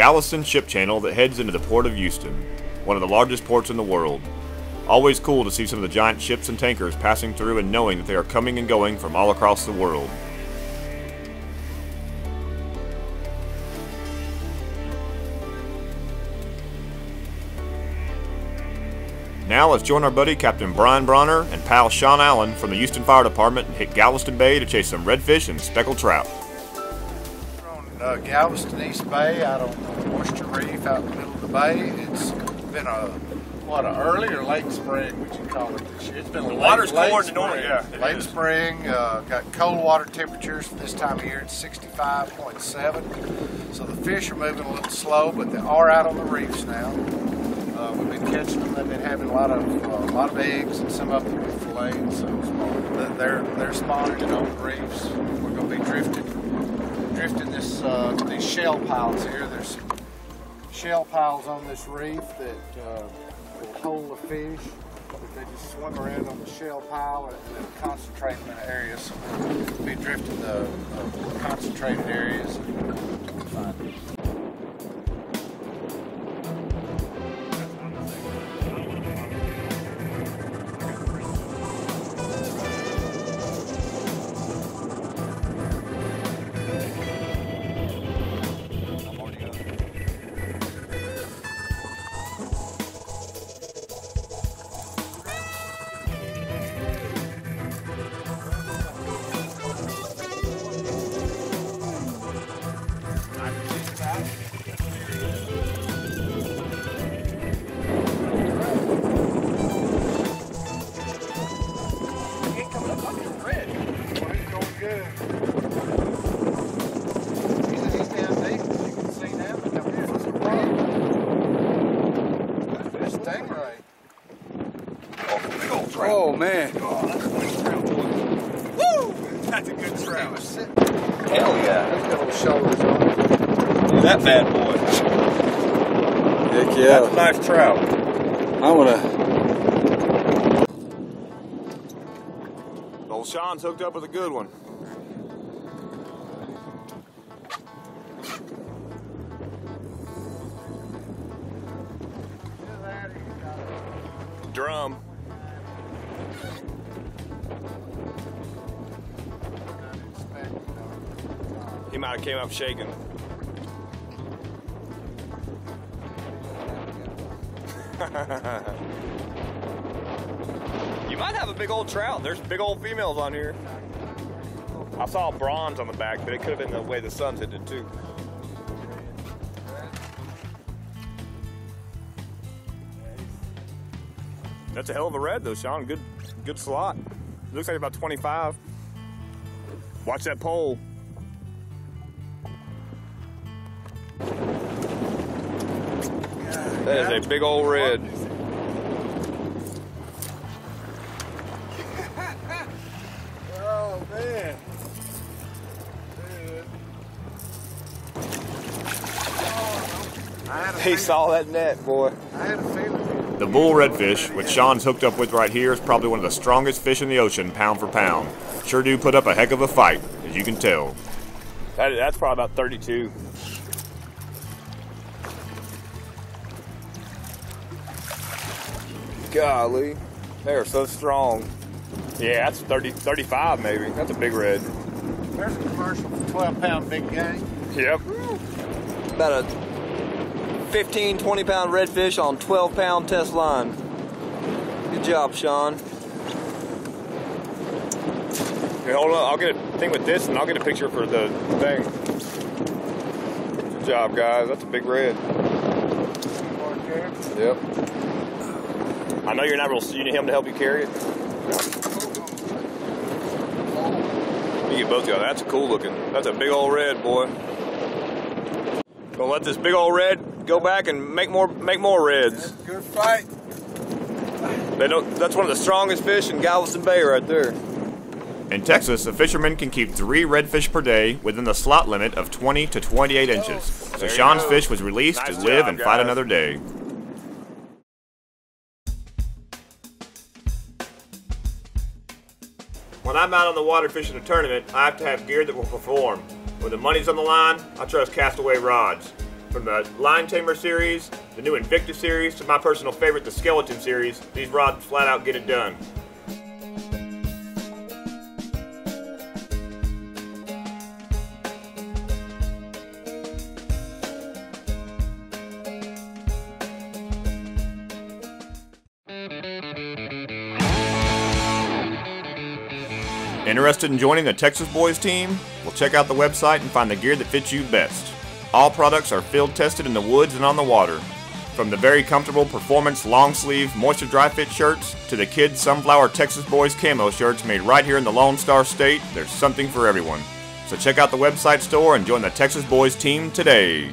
Galveston ship channel that heads into the port of Houston, one of the largest ports in the world. Always cool to see some of the giant ships and tankers passing through and knowing that they are coming and going from all across the world. Now let's join our buddy Captain Brian Bronner and pal Sean Allen from the Houston Fire Department and hit Galveston Bay to chase some redfish and speckled trout. We're on Galveston East Bay out on the Moisture Reef out in the middle of the bay. It's been an early or late spring, would you call it this year? It's been the water's colder than normal, yeah. Late spring, got cold water temperatures for this time of year. It's 65.7. So the fish are moving a little slow, but they are out on the reefs now. We've been catching them. They've been having a lot of eggs, and some of them are filleted. So they're spawning on the reefs. We're going to be drifting these shell piles here. There's some shell piles on this reef that will hold the fish. They just swim around on the shell pile and then concentrate them in an area. So we'll be drifting the concentrated areas and find them. Oh man. Oh, that's a nice trout, boy. Woo! That's a good trout. Hell yeah. He's got little shoulders on. Look at that bad boy. Heck yeah. That's a nice trout. I wanna. Old Sean's hooked up with a good one. Drum. He might have came up shaking. You might have a big old trout. There's big old females on here. I saw bronze on the back, but it could have been the way the sun's hitting it too. That's a hell of a red though, Sean. Good slot. Looks like about 25. Watch that pole. That is a big old red. Oh man. Dude. He saw that net, boy. I had a feeling. The bull redfish, which Sean's hooked up with right here, is probably one of the strongest fish in the ocean, pound for pound. Sure do put up a heck of a fight, as you can tell. That's probably about 32. Golly, they're so strong. Yeah, that's 35 maybe. That's a big red. There's a commercial for 12-pound big game. Yep. About a 15, 20-pound redfish on 12-pound test line. Good job, Sean. Okay, hold on. I'll get a thing with this and I'll get a picture for the thing. Good job, guys. That's a big red. Yep. I know you're not real. You need him to help you carry it. You get both together. That's cool looking. That's a big old red, boy. Gonna let this big old red go back and make more reds. Good fight. That's one of the strongest fish in Galveston Bay right there. In Texas, a fisherman can keep 3 redfish per day within the slot limit of 20 to 28 inches. So Sean's fish was released to live and fight another day. When I'm out on the water fishing a tournament, I have to have gear that will perform. When the money's on the line, I trust Castaway rods. From the Line Tamer series, the new Invicta series, to my personal favorite, the Skeleton series, these rods flat out get it done. Interested in joining the Texas Boys team? Well, check out the website and find the gear that fits you best. All products are field tested in the woods and on the water. From the very comfortable performance long sleeve moisture dry fit shirts to the kids Sunflower Texas Boys camo shirts made right here in the Lone Star State, there's something for everyone. So check out the website store and join the Texas Boys team today.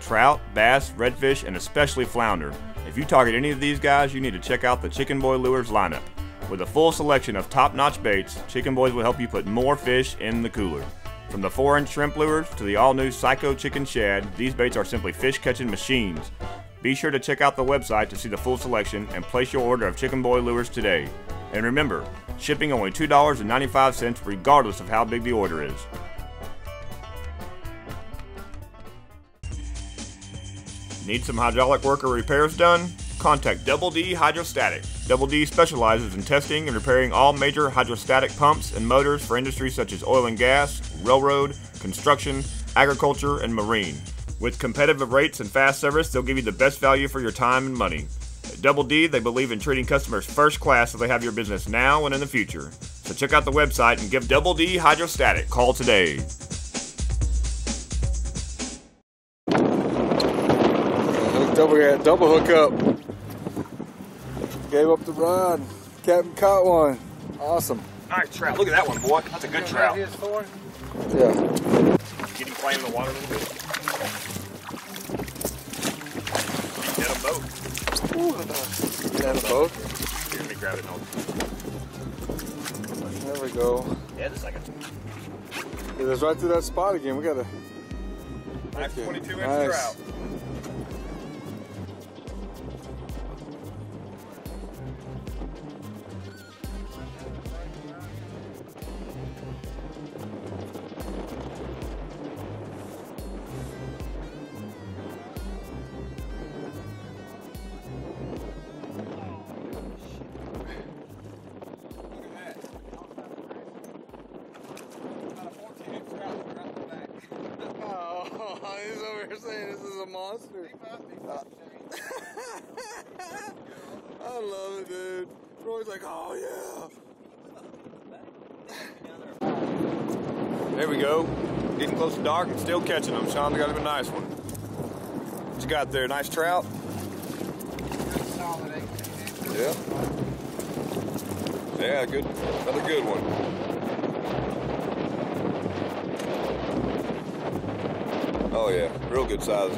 Trout, bass, redfish, and especially flounder. If you target any of these guys, you need to check out the Chicken Boy Lures lineup. With a full selection of top-notch baits, Chicken Boys will help you put more fish in the cooler. From the 4-inch shrimp lures to the all-new Psycho Chicken Shad, these baits are simply fish-catching machines. Be sure to check out the website to see the full selection and place your order of Chicken Boy Lures today. And remember, shipping only $2.95 regardless of how big the order is. Need some hydraulic work or repairs done? Contact Double D Hydrostatic. Double D specializes in testing and repairing all major hydrostatic pumps and motors for industries such as oil and gas, railroad, construction, agriculture, and marine. With competitive rates and fast service, they'll give you the best value for your time and money. At Double D, they believe in treating customers first class so they have your business now and in the future. So check out the website and give Double D Hydrostatic a call today. Double hook up. Gave up the rod. Captain caught one. Awesome. Nice trout. Look at that one, boy. That's a good trout. Yeah. Get him playing in the water a little bit. Get a boat. Get a boat. Here, let me grab it. There we go. Yeah, just a second. It was right through that spot again. We got a nice 22-inch nice trout. He's over here saying this is a monster. I love it, dude. Roy's like, oh yeah. There we go. Getting close to dark and still catching them. Sean got him a nice one. What you got there? Nice trout? Yeah. Yeah, good. Another good one. Oh yeah, real good size.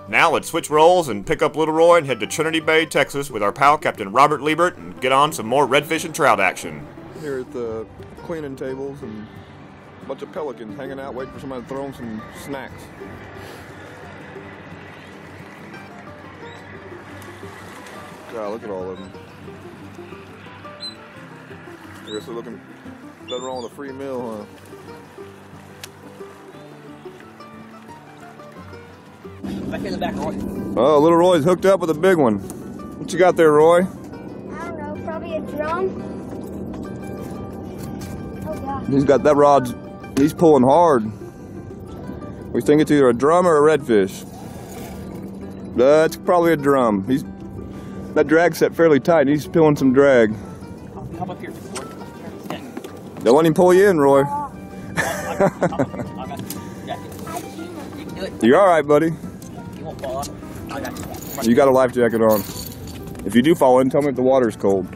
Now let's switch roles and pick up Lil Roy and head to Trinity Bay, Texas with our pal Captain Robert Liebert and get on some more redfish and trout action. Here at the cleaning tables and a bunch of pelicans hanging out waiting for somebody to throw them some snacks. God, look at all of them. I guess they're looking nothing wrong with a free meal, huh? Back in the back, Roy. Oh, Lil Roy's hooked up with a big one. What you got there, Roy? I don't know, probably a drum. Oh God. He's got that rod, he's pulling hard. We think it's either a drum or a redfish. That's probably a drum. That drag set fairly tight. He's pulling some drag. How about here, Roy? Don't let him pull you in, Roy. You're all right, buddy. You won't fall off. I got you. You got a life jacket on. If you do fall in, tell me if the water's cold.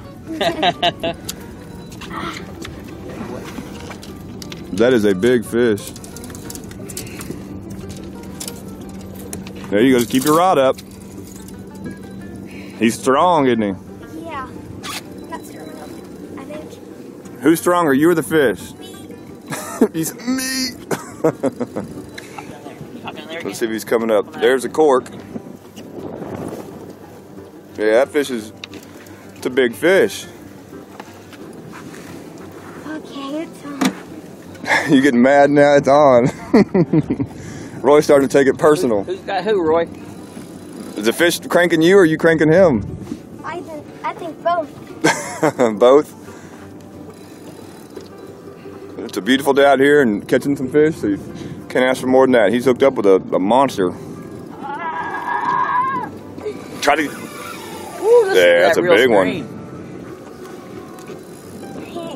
That is a big fish. There you go, just keep your rod up. He's strong, isn't he? Yeah. Not strong enough, I think. Who's stronger, you or the fish? Me. He's me. Let's see if he's coming up. There's a cork. Yeah, that fish is, it's a big fish. Okay, it's on. You getting mad now? It's on. Roy's starting to take it personal. Who's got who, Roy? Is the fish cranking you or are you cranking him? I think both. Both? It's a beautiful day out here and catching some fish, so you can't ask for more than that. He's hooked up with a monster. Try to... Ooh, Yeah, that's a big one. You're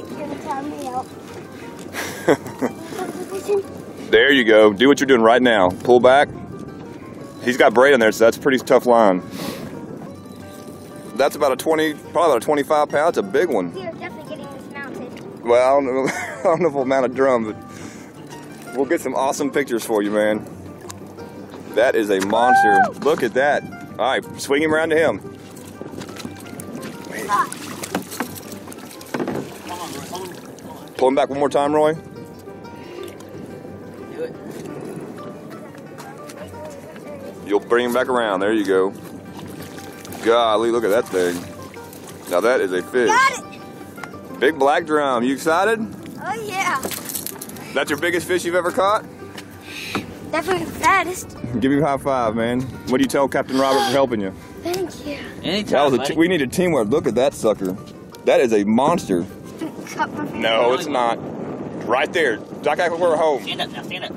gonna tie me out. There you go. Do what you're doing right now. Pull back. He's got braid on there, so that's a pretty tough line. That's about a 20, probably about a 25 pound. It's a big one. You're definitely getting this mounted. Well, I don't know if we'll mount a drum, but we'll get some awesome pictures for you, man. That is a monster. Woo! Look at that. All right, swing him around to him. Pull him back one more time, Roy. Do it. You'll bring him back around. There you go. Golly, look at that thing. Now that is a fish. Got it! Big black drum. You excited? Oh yeah. That's your biggest fish you've ever caught? Definitely the fattest. Give you a high five, man. What do you tell Captain Robert for helping you? Thank you. Anytime, We needed teamwork. Look at that sucker. That is a monster. Cut my finger. No, it's not. Right there. Like we're home. Stand up now, stand up.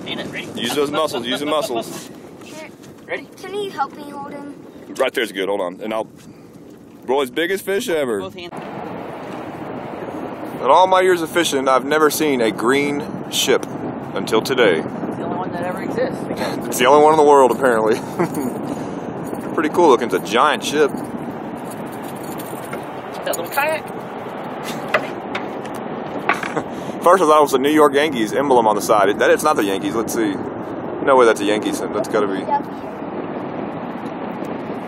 Stand up, ready? Use those muscles. Use the muscles. Ready? Can you help me hold him? Right there's good. Hold on. And I'll... Roy's biggest fish ever. Both hands. In all my years of fishing, I've never seen a green ship until today. It's the only one that ever exists. It's the only one in the world, apparently. Pretty cool looking. It's a giant ship. That little kayak. First I thought it was the New York Yankees emblem on the side. It's not the Yankees. Let's see. No way that's a Yankees. That's got to be...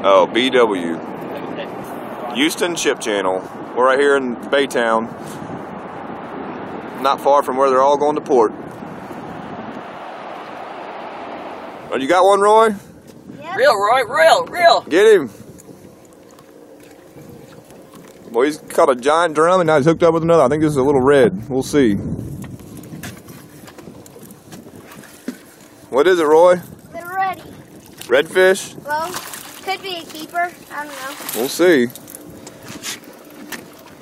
Oh, BW. Houston Ship Channel. We're right here in Baytown. Not far from where they're all going to port. Oh, you got one, Roy? Yep. Real, Roy, real. Get him. Well, he's caught a giant drum and now he's hooked up with another. I think this is a little red. We'll see. What is it, Roy? They're ready. Redfish? Well, could be a keeper. I don't know. We'll see.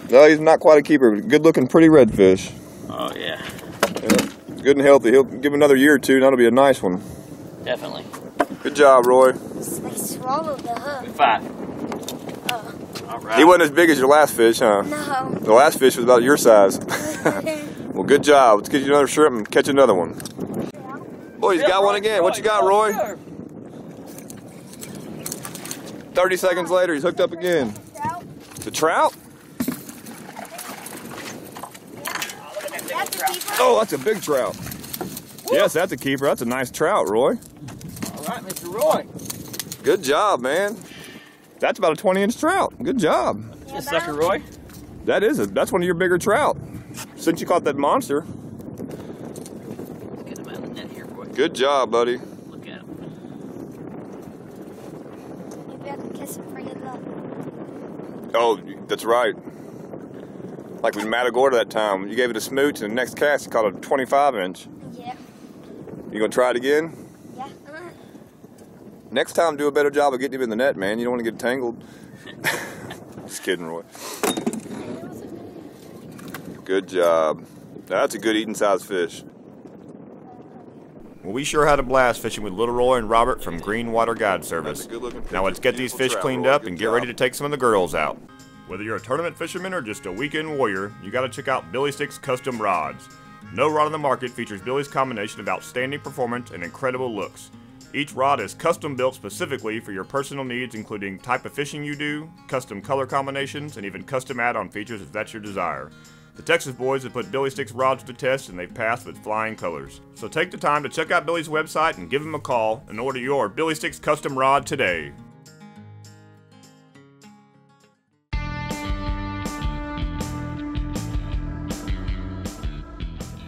No, he's not quite a keeper. Good looking, pretty redfish. Oh, yeah. Yeah, good and healthy. He'll give him another year or two and that'll be a nice one. Definitely. Good job, Roy. They swallowed the hook. 5. Oh. All right. He wasn't as big as your last fish, huh? No. The last fish was about your size. Well, good job. Let's get you another shrimp and catch another one. Boy, he's got one again. What you got, Roy? 30 seconds later, he's hooked up again. The trout? That's a keeper. Oh, that's a big trout. Yes, that's a keeper. That's a nice trout, Roy. All right, Mr. Roy. Good job, man. That's about a 20-inch trout. Good job. Yeah, sucker, Roy. That's one of your bigger trout. Since you caught that monster. Let's get him out of the net here, boy. Good job, buddy. Look at him. Maybe I can kiss him for good luck. Oh, that's right. Like with Matagorda that time. You gave it a smooch and the next cast you caught a 25-inch. Yeah. You gonna try it again? Yeah. Next time, do a better job of getting him in the net, man. You don't want to get tangled. Just kidding, Roy. Good job. That's a good eating size fish. Well, we sure had a blast fishing with Lil Roy and Robert from Green Water Guide Service. Now let's get these fish cleaned up and get ready to take some of the girls out. Whether you're a tournament fisherman or just a weekend warrior, you gotta check out Billy Stick's custom rods. No rod on the market features Billy's combination of outstanding performance and incredible looks. Each rod is custom built specifically for your personal needs, including type of fishing you do, custom color combinations, and even custom add-on features if that's your desire. The Texas boys have put Billy Sticks rods to test and they've passed with flying colors. So take the time to check out Billy's website and give him a call and order your Billy Sticks custom rod today.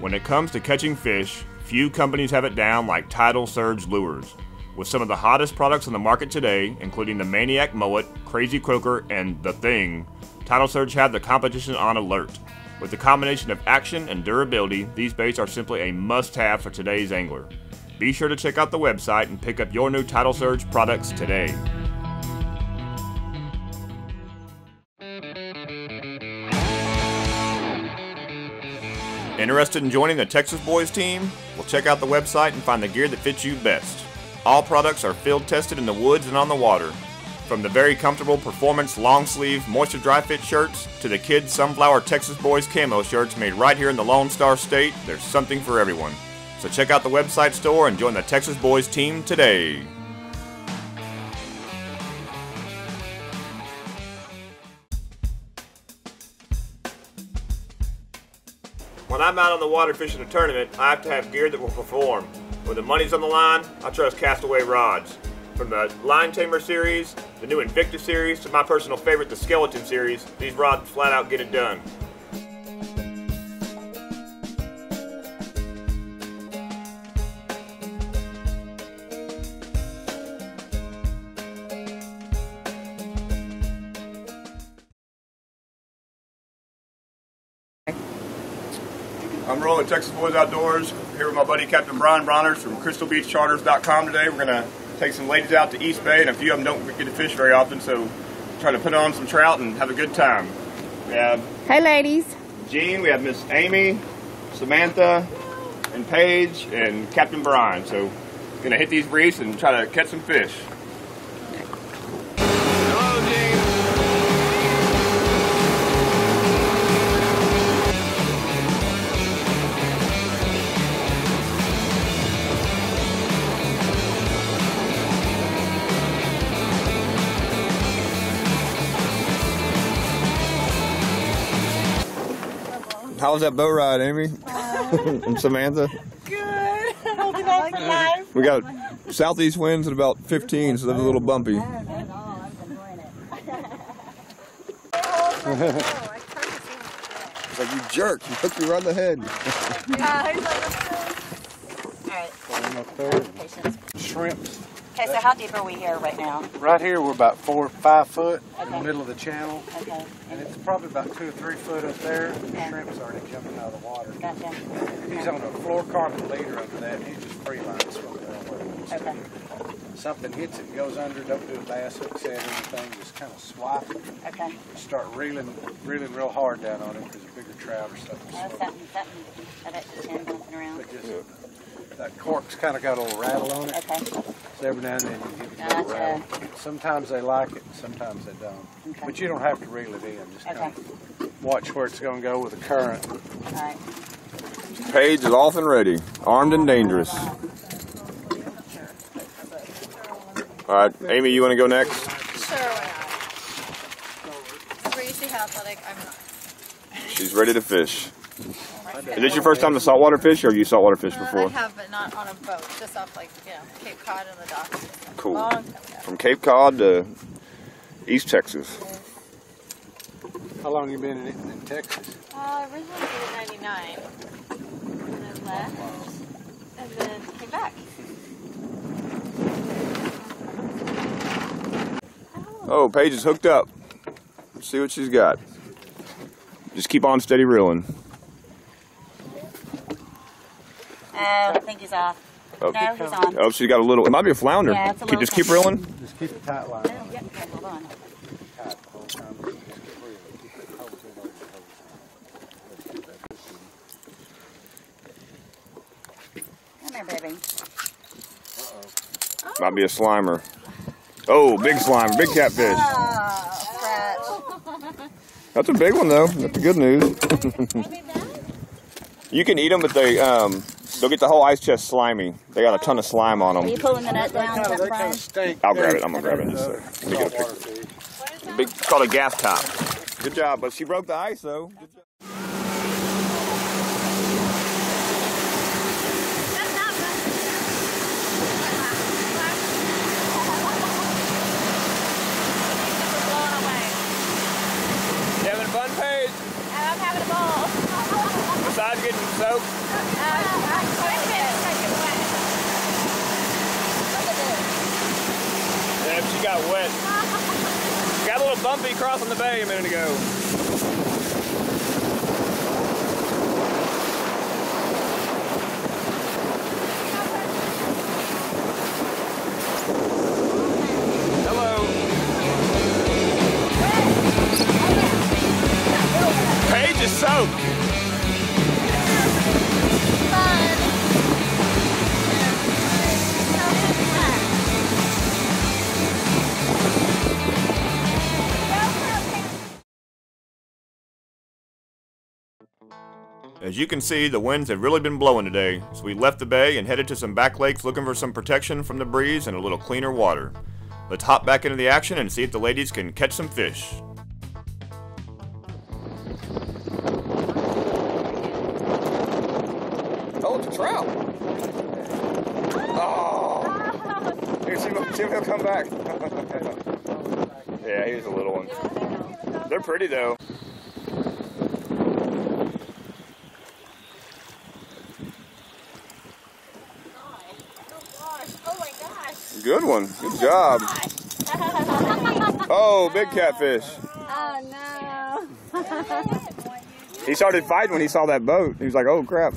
When it comes to catching fish, few companies have it down like Tidal Surge Lures. With some of the hottest products on the market today, including the Maniac Mullet, Crazy Croaker, and The Thing, Tidal Surge have the competition on alert. With the combination of action and durability, these baits are simply a must-have for today's angler. Be sure to check out the website and pick up your new Tidal Surge products today. Interested in joining the Texas Boys team? Well, check out the website and find the gear that fits you best. All products are field tested in the woods and on the water. From the very comfortable performance long sleeve moisture dry fit shirts to the kids Sunflower Texas Boys camo shirts made right here in the Lone Star State, there's something for everyone. So check out the website store and join the Texas Boys team today. When I'm out on the water fishing a tournament, I have to have gear that will perform. When the money's on the line, I trust Castaway rods. From the Line Tamer series, the new Invicta series, to my personal favorite, the Skeleton series, these rods flat out get it done. I'm rolling Texas Boys Outdoors here with my buddy Captain Brian Bronners from CrystalBeachCharters.com today. We're going to take some ladies out to East Bay, and a few of them don't get to fish very often, so try to put on some trout and have a good time. We have hey ladies, Jean, we have Miss Amy, Samantha, and Paige, and Captain Brian. So we're going to hit these reefs and try to catch some fish. Hello, Jean. How was that boat ride, Amy? And Samantha? good. Holding on for life. We got southeast winds at about 15, so they're a little bumpy. It's like, you jerk, you hooked me right in the head. Alright. Shrimps. Okay, so how deep are we here right now? Right here we're about 4 or 5 foot in the Okay. middle of the channel. Okay. And it's probably about 2 or 3 foot up there. The shrimp's already jumping out of the water. Gotcha. He's on a fluorocarbon leader under that, and he's just freeline swimming around where he wants to. Okay. Something hits it, goes under, don't do a bass hook set or anything, just kind of swipe it. Okay. Start reeling real hard down on it because a bigger trout or something. Something. I bet you 10 bumping around. But just, that cork's kind of got a little rattle on it. Okay. So every now and then you get a little rattle. Sometimes they like it, sometimes they don't. Okay. But you don't have to reel it in. Just kind Okay. of watch where it's going to go with the current. All right. Paige is off and ready, armed and dangerous. All right, Amy, you want to go next? Sure, why not? Where you see how athletic I'm not. She's ready to fish. Is this your first time to saltwater fish, or have you saltwater fished I before? have, but not on a boat. Just off, like, Cape Cod and the dock. Cool. Long time ago. From Cape Cod to East Texas. How long you been in Texas? Originally did it in 99. And then left. And then came back. Oh, Paige is hooked up. Let's see what she's got. Just keep on steady reeling. I think he's off. Oh. No, he's on. Oh, she's got a little. It might be a flounder. Yeah, it's a little Just keep reeling. Just keep a tight line. Oh, yep. Okay, hold on. Tight the whole time. Just keep reeling. Keep the hose in over the hose. Come here, baby. Might be a slimer. Oh, big slimer, big catfish. Oh, That's a big one though. That's the good news. You can eat them, but they They'll get the whole ice chest slimy. They got a ton of slime on Are them. you pulling the net down, Brian? I'll grab it. I'm gonna grab it in just a second. Let me get a picture. Big, it's called a gas top. Good job, but she broke the ice though. Good job. You having fun, Paige? I'm having a ball. Besides getting soaked? Yeah, she got wet. Got a little bumpy crossing the bay a minute ago. Hello. Paige is soaked. As you can see, the winds have really been blowing today, so we left the bay and headed to some back lakes looking for some protection from the breeze and a little cleaner water. Let's hop back into the action and see if the ladies can catch some fish. Oh, it's a trout! Oh! Here, see if he'll come back. Yeah, he's a little one. They're pretty though. Good one. Good job. Oh, big catfish. Oh no. He started fighting when he saw that boat. He was like, oh crap.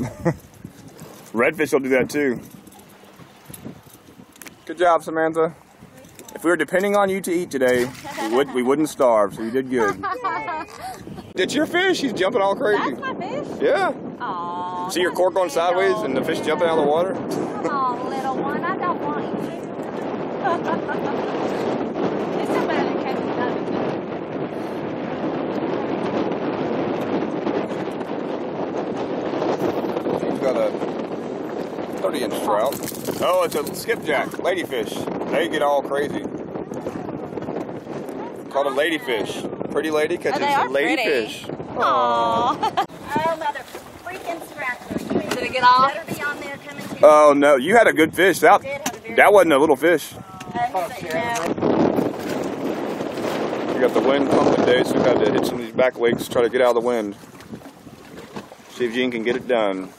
Redfish will do that too. Good job, Samantha. If we were depending on you to eat today, we wouldn't starve, so you did good. It's your fish. He's jumping all crazy. That's my fish? Yeah. Aww. See your cork going sideways and the fish jumping out of the water? Oh, little one, I don't want you. It's so bad it can't be done. She's got a 30-inch trout. Oh, it's a skipjack, ladyfish. They get all crazy. Called a ladyfish. Pretty lady catches they are ladyfish. Aww. Oh, mother freaking scratcher. Did it get off? Better be on there coming to Oh no, you had a good fish. That wasn't a little fish. We got the wind pumping today, so we had to hit some of these back lakes, try to get out of the wind. See if Gene can get it done.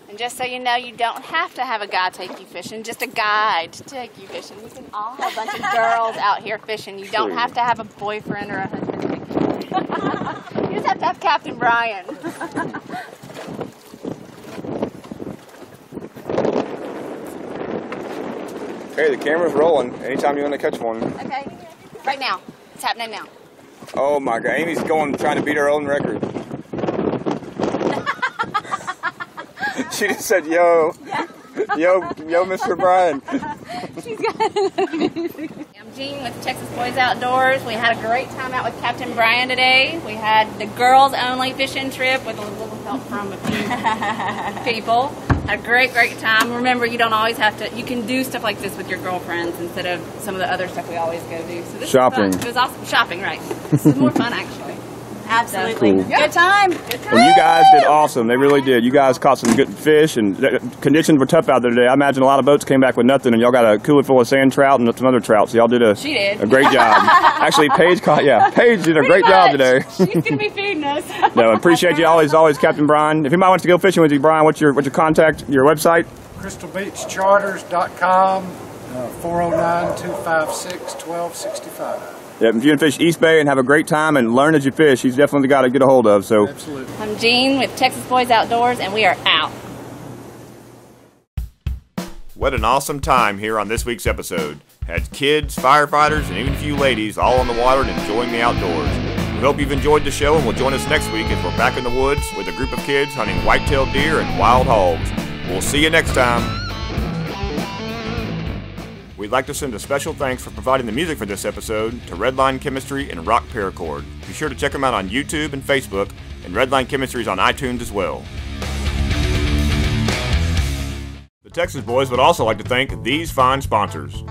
And just so you know, you don't have to have a guy take you fishing, just a guide to take you fishing. We can all have a bunch of girls out here fishing. You don't have to have a boyfriend or a husband take you fishing. You just have to have Captain Brian. Okay, the camera's rolling. Anytime you want to catch one. Okay, right now. It's happening now. Oh my God, Amy's trying to beat her own record. She just said, yo, Mr. Brian. She's got it. I'm Jean with Texas Boys Outdoors. We had a great time out with Captain Brian today. We had the girls only fishing trip with a little help from a few people. Had a great time. Remember, you don't always have to, you can do stuff like this with your girlfriends instead of some of the other stuff we always go do. So this Shopping. was fun. It was awesome. Shopping, right. This is more fun, actually. Absolutely. Cool. Good time. And you guys did awesome. They really did. You guys caught some good fish, and the conditions were tough out there today. I imagine a lot of boats came back with nothing, and y'all got a cooler full of sand trout and some other trout. So y'all did a great job. Actually, Paige Paige did a great job today. She's going to be feeding us. No, appreciate you always, Captain Brian. If anybody wants to go fishing with you, Brian, what's your contact, your website? crystalbeachcharters.com, 409-256-1265. Yeah, if you can fish East Bay and have a great time and learn as you fish, he's definitely the guy to get a hold of. So, absolutely. I'm Jean with Texas Boys Outdoors, and we are out. What an awesome time here on this week's episode. Had kids, firefighters, and even a few ladies all on the water and enjoying the outdoors. We hope you've enjoyed the show and will join us next week as we're back in the woods with a group of kids hunting white-tailed deer and wild hogs. We'll see you next time. We'd like to send a special thanks for providing the music for this episode to Redline Chemistry and Rock Paracord. Be sure to check them out on YouTube and Facebook, and Redline Chemistry is on iTunes as well. Texas Boys would also like to thank these fine sponsors.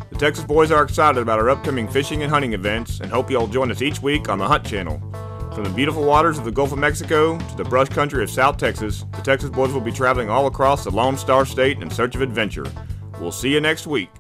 The Texas Boys are excited about our upcoming fishing and hunting events and hope you'll join us each week on the Hunt Channel. From the beautiful waters of the Gulf of Mexico to the brush country of South Texas, the Texas Boys will be traveling all across the Lone Star State in search of adventure. We'll see you next week.